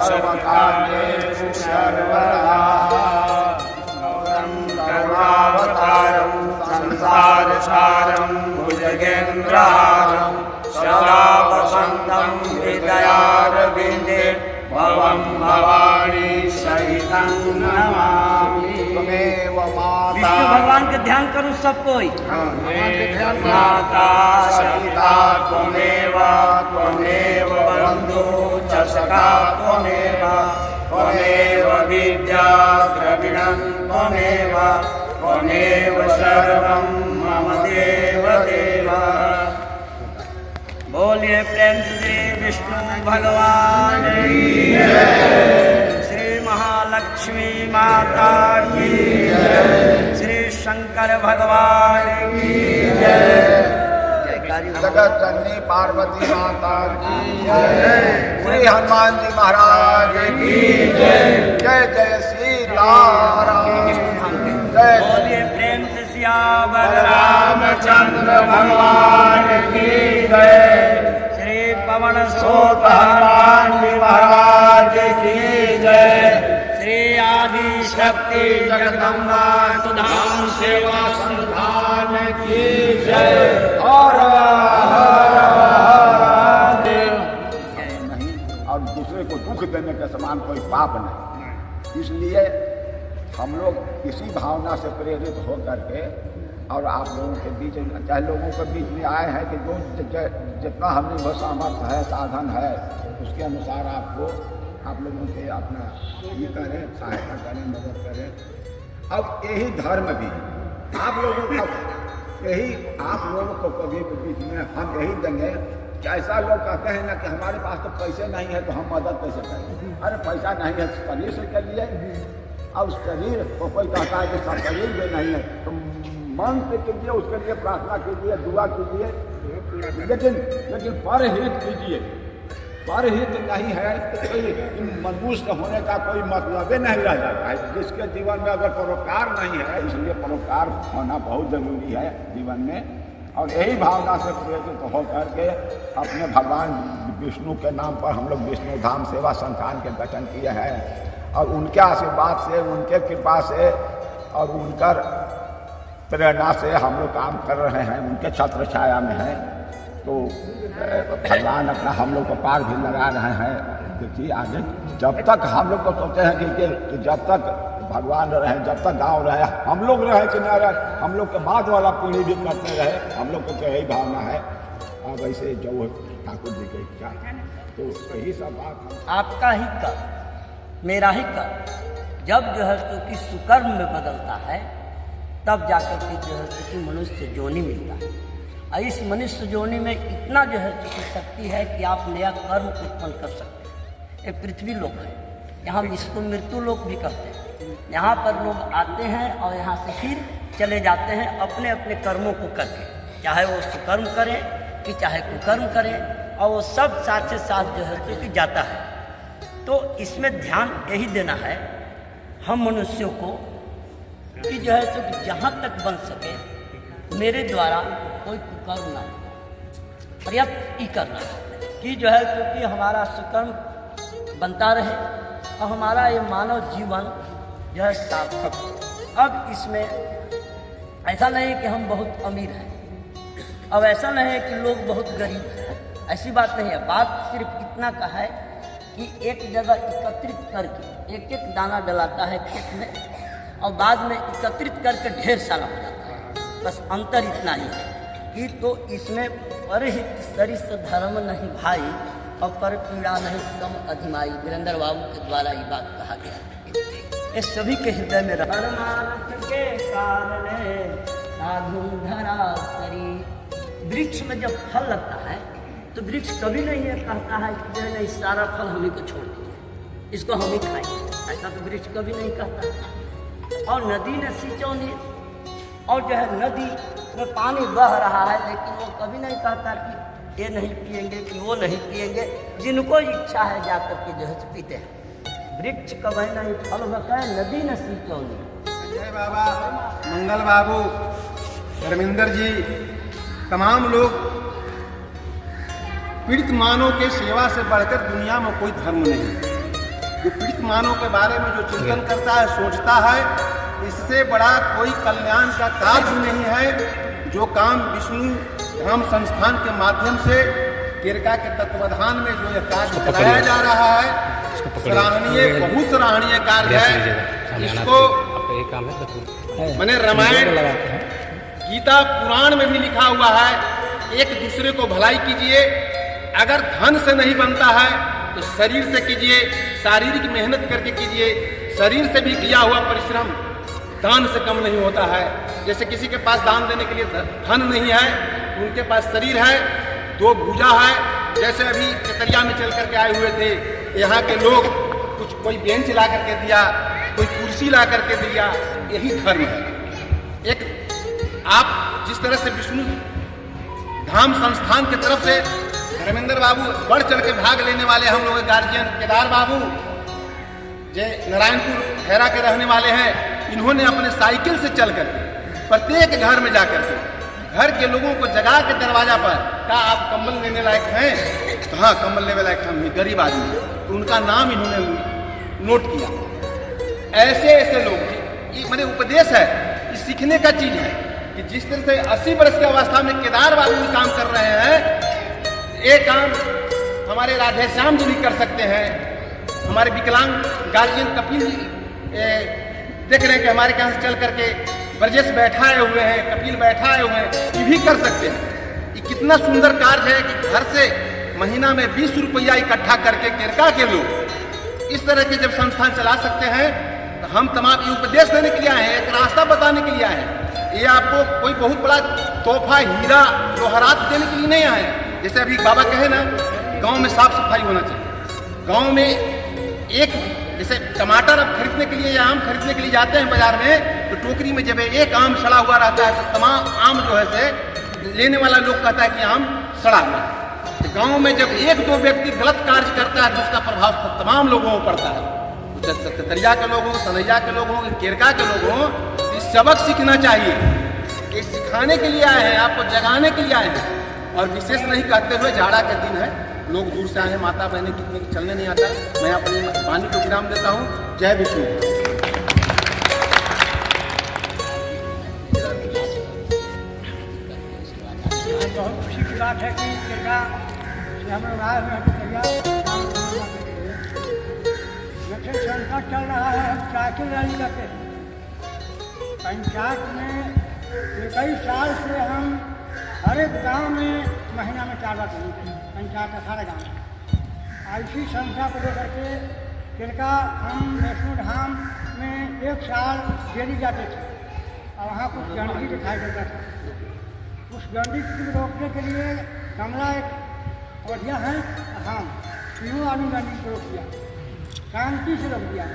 सर्वकार्येषु सर्वदा करुणावतारं संसारसारं भुजगेन्द्रहारं सदा वसन्तं हृदयारविन्दे भवं भवानी सहितं नमामि। त्वमेव माता। विष्णु भगवान का ध्यान करूं सब कोई। माता सहिता त्वमेव त्वमेव बन्धु च सखा त्वमेव त्वमेव विद्या द्रविणं त्वमेव त्वमेव सर्वं मम देव देव। बोलिए प्रेम से विष्णु भगवान की श्री महालक्ष्मी माता की श्री शंकर भगवान की जगत जननी पार्वती माता की श्री हनुमान जी महाराज की जय जय सीताराम। बोलिए प्रेम से सियावर रामचंद्र भगवान की जय। श्री पवन सोत हनुमान जी महाराज की जय। श्री आदि शक्ति जगदम्बा सुधाम सेवा संस्थान की जय। और नहीं और दूसरे को दुख देने के समान कोई पाप नहीं। इसलिए हम लोग इसी भावना से प्रेरित हो करके और आप लोगों के बीच चाहे लोगों के बीच में आए हैं कि जो जितना हमने वो सामर्थ्य है साधन है उसके अनुसार आपको आप लोगों के अपना ये करें सहायता करें मदद करें। अब यही धर्म भी आप लोगों का यही आप लोगों को कभी बीच में हम यही देंगे कि ऐसा लोग कहते हैं ना कि हमारे पास तो पैसे नहीं है तो हम मदद कैसे करें। अरे पैसा नहीं है शरीर से करिए। अब शरीर को कोई कहता है कि शरीर भी नहीं है तो मन से कीजिए उसके लिए प्रार्थना कीजिए दुआ कीजिए लेकिन परहित कीजिए। परहित नहीं है तो कोई मनुष्य होने का कोई मतलब ही नहीं रह जाता है। जिसके जीवन में अगर परोपकार नहीं है इसलिए परोपकार होना बहुत जरूरी है जीवन में। और यही भावना से प्रेरित होकर के अपने भगवान विष्णु के नाम पर हम लोग विष्णु धाम सेवा संस्थान के गठन किए हैं और उनके आशीर्वाद से उनके कृपा से और उनकर प्रेरणा से हम लोग काम कर रहे हैं। उनके छत्र छाया में हैं तो भगवान अपना हम लोग को पार भी लगा रहे हैं। देखिए आगे जब तक हम लोग को सोचते हैं कि जब तक भगवान रहे जब तक गांव रहे हम लोग रहे कि न रहे हम लोग के बाद वाला पीढ़ी भी करते रहे। हम लोग को यही भावना है। अब ऐसे जो ठाकुर जी की इच्छा तो यही सब बात आपका ही कर मेरा ही कर जब जो है तो कि सुकर्म में बदलता है तब जाकर के जो है कि मनुष्य जोनि मिलता है। और इस मनुष्य जोनि में इतना जो है कि शक्ति है कि आप नया कर्म उत्पन्न कर सकते हैं। एक पृथ्वी लोक है, यहाँ इसको मृत्यु लोक भी कहते हैं। यहाँ पर लोग आते हैं और यहाँ से फिर चले जाते हैं अपने अपने कर्मों को करके, चाहे वो सुकर्म करें कि चाहे कुकर्म करें और वो सब साथ से साथ जो है कि जाता है। तो इसमें ध्यान यही देना है हम मनुष्यों को कि जो है तो जहाँ तक बन सके मेरे द्वारा कोई कुकर्म ना प्रयत्न ही करना कि जो है क्योंकि हमारा सुकर्म बनता रहे और हमारा ये मानव जीवन जो है सार्थक हो। अब इसमें ऐसा नहीं कि हम बहुत अमीर हैं, अब ऐसा नहीं है कि लोग बहुत गरीब हैं, ऐसी बात नहीं है। बात सिर्फ इतना का है कि एक जगह एकत्रित करके एक एक दाना डलाता है खेत में और बाद में एकत्रित करके ढेर सारा हो जाता है। बस अंतर इतना ही है कि तो इसमें परहित सरिस धर्म नहीं भाई और पर पीड़ा नहीं सम अधिमाई। वीरेंद्र बाबू के द्वारा ये बात कहा गया। ये सभी के हृदय में वृक्ष में जब फल लगता है तो वृक्ष कभी नहीं है कहता है कि जो है इस सारा फल हमें को छोड़ दीजिए, इसको हम ही खाएंगे, ऐसा तो वृक्ष कभी नहीं कहता। और नदी ने सिंचौनी और जो है नदी में पानी बह रहा है लेकिन वो कभी नहीं कहता कि ये नहीं पिएंगे कि वो नहीं पिएंगे। जिनको इच्छा है जाकर के जो है पीते हैं। वृक्ष कभी नहीं फल बताए नदी न सिंचौनी। जय बाबा मंगल बाबू धर्मेंद्र जी तमाम लोग पीड़ित मानव के सेवा से बढ़कर दुनिया में कोई धर्म नहीं। जो पीड़ित मानव के बारे में जो चिंतन करता है, सोचता है, इससे बड़ा कोई कल्याण का कार्य नहीं है। जो काम विष्णु धाम संस्थान के माध्यम से केरका के तत्वाधान में जो यह कार्य चलाया जा रहा है, सराहनीय, बहुत सराहनीय कार्य है। इसको मैंने रामायण, गीता, पुराण में भी लिखा हुआ है, एक दूसरे को भलाई कीजिए। अगर धन से नहीं बनता है तो शरीर से कीजिए, शारीरिक मेहनत करके कीजिए। शरीर से भी किया हुआ परिश्रम दान से कम नहीं होता है। जैसे किसी के पास दान देने के लिए धन नहीं है, उनके पास शरीर है, 2 भुजा है। जैसे अभी केतरिया में चल करके आए हुए थे, यहाँ के लोग कुछ, कोई बेंच ला करके दिया, कोई कुर्सी ला करके दिया, यही धर्म है। एक आप जिस तरह से विष्णु धाम संस्थान की तरफ से धर्मेंद्र बाबू बढ़ चढ़ के भाग लेने वाले, हम लोग गार्जियन केदार बाबू जय नारायणपुर खैरा के रहने वाले हैं, इन्होंने अपने साइकिल से चल करके प्रत्येक घर में जाकर के घर के लोगों को जगा के दरवाजा पर कहा, आप कंबल लेने लायक हैं? तो हाँ, कंबल लेने लायक हम ही, गरीब आदमी। तो उनका नाम इन्होंने नोट किया। ऐसे ऐसे लोग, ये मैंने उपदेश है, ये सीखने का चीज है कि जिस तरह से 80 वर्ष की अवस्था में केदार बाबू काम कर रहे हैं, ये काम हमारे राधे श्याम जी भी कर सकते हैं। हमारे विकलांग गार्जियन कपिल जी देख रहे हैं कि हमारे यहाँ से चल करके ब्रजेश बैठाए हुए हैं, कपिल बैठाए हुए हैं, ये भी कर सकते हैं। ये कितना सुंदर कार्य है कि घर से महीना में 20 रुपया इकट्ठा करके केरका के लोग इस तरह के जब संस्थान चला सकते हैं, तो हम तमाम ये उपदेश देने के लिए आए हैं, एक रास्ता बताने के लिए आए हैं। ये आपको कोई बहुत बड़ा तोहफा, हीरा, जोहरात देने के लिए नहीं आए हैं। जैसे अभी बाबा कहे ना, गाँव में साफ सफाई होना चाहिए। गाँव में एक, जैसे टमाटर अब खरीदने के लिए या आम खरीदने के लिए जाते हैं बाजार में, तो टोकरी में जब एक आम सड़ा हुआ रहता है तो तमाम आम जो है से लेने वाला लोग कहता है कि आम सड़ा हुआ। तो गाँव में जब 1-2 व्यक्ति गलत कार्य करता है तो उसका प्रभाव तमाम लोगों को पड़ता है। तो कतरिया के लोगों, सनैया के लोगों, केरका के लोगों, इस सबक सीखना चाहिए। ये सिखाने के लिए आए हैं, आपको जगाने के लिए आए हैं। और विशेष नहीं कहते हुए, जाड़ा के दिन है, लोग दूर से आए हैं, माता बहनें कितने चलने नहीं आता। मैं अपनी वाणी को विराम देता हूँ। जय विष्णु। बहुत खुशी की बात है कि केरका से हम लोग आए हुए हैं कतरिया काम करने के लिए। जब से संकट चल रहा है, हम साइकिल रैली करते हैं। पंचायत में कई साल से हम हर एक गाँव में महीना में 4 बार घूमते हैं, पंचायत 18 गाँव में। ऐसी संस्था को लेकर के केरका हम वैष्णो धाम में 1 साल डेली जाते थे और वहाँ कुछ गंदगी दिखाई देता था। उस गंदगी को रोकने के लिए कमला एक बढ़िया है, हम तीनों आदमी गंदगी को रोक दिया, शांति से रोक दिया।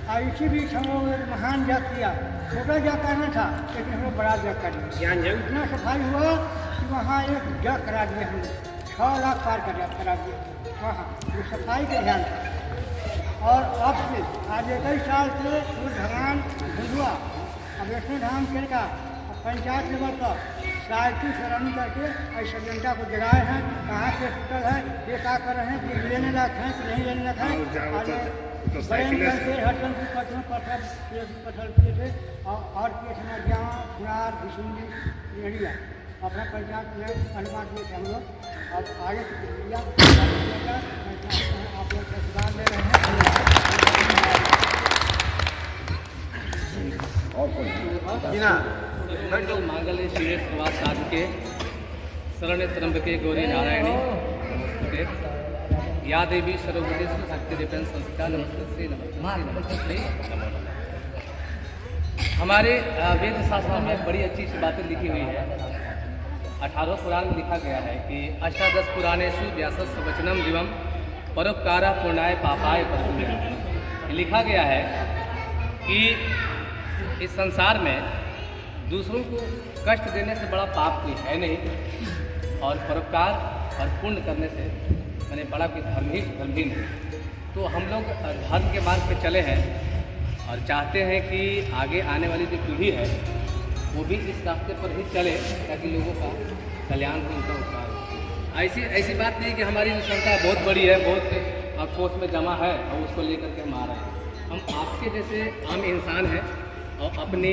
और इसी बीच हम लोग एक महान जग किया। छोटा जग करना था, लेकिन हम लोग बड़ा जग कर दिया। इतना सफाई हुआ कि वहाँ एक जग करा दिया, हम लोग 6 लाख पार करा दिया वहाँ, जो सफाई का ध्यान था। और अब से आज 21 साल से सूर्य भगवान भुजुआ और वैष्णो धाम केरका पंचायत लेवल पर साइकिल से रनिंग करके ऐसा जनता को जगाए हैं, कहाँ पे होटल है, ये क्या कर रहे हैं, कि लेने लायक हैं कि नहीं लेने लायक हैं। और बड़े करके हटन की पत्थर किए थे और किए थे नदियाँ, खुरार, भिसुंडी, नेड़िया अपना पंचायत में अनुमान दिए थे हम लोग। अब आगे की प्रक्रिया आप लोग सुधार ले रहे हैं। मांगल्य शिवे सर्वार्थ साधके शरण्य त्र्यंबके गौरी नारायणी नमस्ते। या देवी सर्वभूतेषु शक्तिरूपेण संस्थिता नमस्ते नमस्ते। हमारे वेद शास्त्रों में बड़ी अच्छी सी बातें लिखी हुई है। 18 पुराण में लिखा गया है कि अष्टादश पुराणेषु व्यासस्य वचनम दिवम परोपकारः पुण्याय पापाय परम। लिखा गया है कि इस संसार में दूसरों को कष्ट देने से बड़ा पाप कोई है नहीं, और परोपकार और पुण्य करने से मैंने बड़ा कोई धर्म ही नहीं। तो हम लोग धर्म के मार्ग पे चले हैं और चाहते हैं कि आगे आने वाली जो पीढ़ी है वो भी इस रास्ते पर ही चले, ताकि लोगों का कल्याण हो, उनका उपकार हो। ऐसी बात नहीं कि हमारी जो संस्था बहुत बड़ी है, बहुत कोष में जमा है और उसको लेकर के हम आ रहे हैं। हम आपके जैसे आम इंसान हैं और अपनी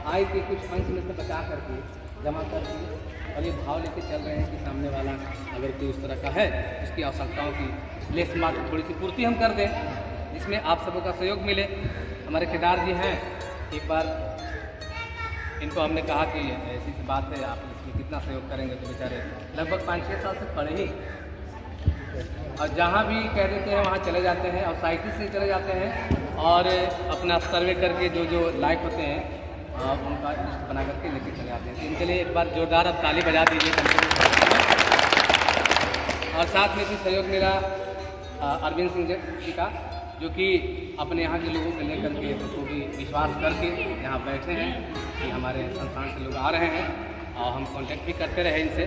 आय के कुछ अंश में से बचा करके जमा करके और ये भाव लेके चल रहे हैं कि सामने वाला अगर कोई उस तरह का है उसकी आवश्यकताओं की लेस मात्र थोड़ी सी पूर्ति हम कर दें, जिसमें आप सबों का सहयोग मिले। हमारे केदार जी हैं, एक बार इनको हमने कहा कि ऐसी सी बात है, आप इसमें कितना सहयोग करेंगे, तो बेचारे लगभग 5-6 साल से खड़े ही और जहाँ भी कह देते हैं वहाँ चले जाते हैं और साइकिल से चले जाते हैं और अपना सर्वे करके जो लायक होते हैं उनका लिस्ट बना करके लेके चले आते हैं। तो इनके लिए एक बार जोरदार अब ताली बजा दीजिए। और साथ में भी सहयोग मेरा अरविंद सिंह जी का, जो कि अपने यहाँ के लोगों को लेकर के उनको भी विश्वास करके यहाँ बैठे हैं कि हमारे संस्थान से लोग आ रहे हैं और हम कांटेक्ट भी करते रहे इनसे।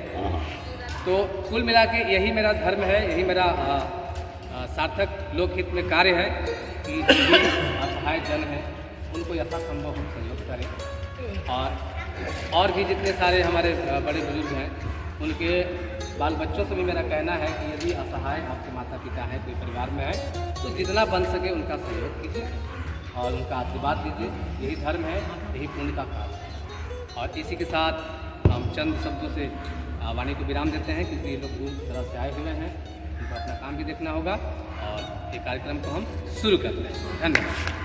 तो कुल मिला के यही मेरा धर्म है, यही मेरा सार्थक लोकहित में कार्य है कि जो भी असहाय जन है उनको यथासंभव हम सहयोग करें। और भी जितने सारे हमारे बड़े बुजुर्ग हैं उनके बाल बच्चों से भी मेरा कहना है कि यदि असहाय आपके माता पिता हैं, कोई परिवार में है, तो जितना बन सके उनका सहयोग कीजिए और उनका आशीर्वाद दीजिए। यही धर्म है, यही पुण्य का कार्य है। और इसी के साथ हम चंद शब्दों से वाणी को विराम देते हैं, क्योंकि ये लोग दूर तरफ से आए हुए हैं, उनको अपना काम भी देखना होगा और ये कार्यक्रम को हम शुरू करते हैं। धन्यवाद।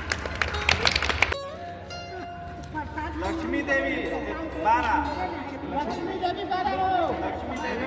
लक्ष्मी देवी 12 लक्ष्मी देवी 12 लक्ष्मी देवी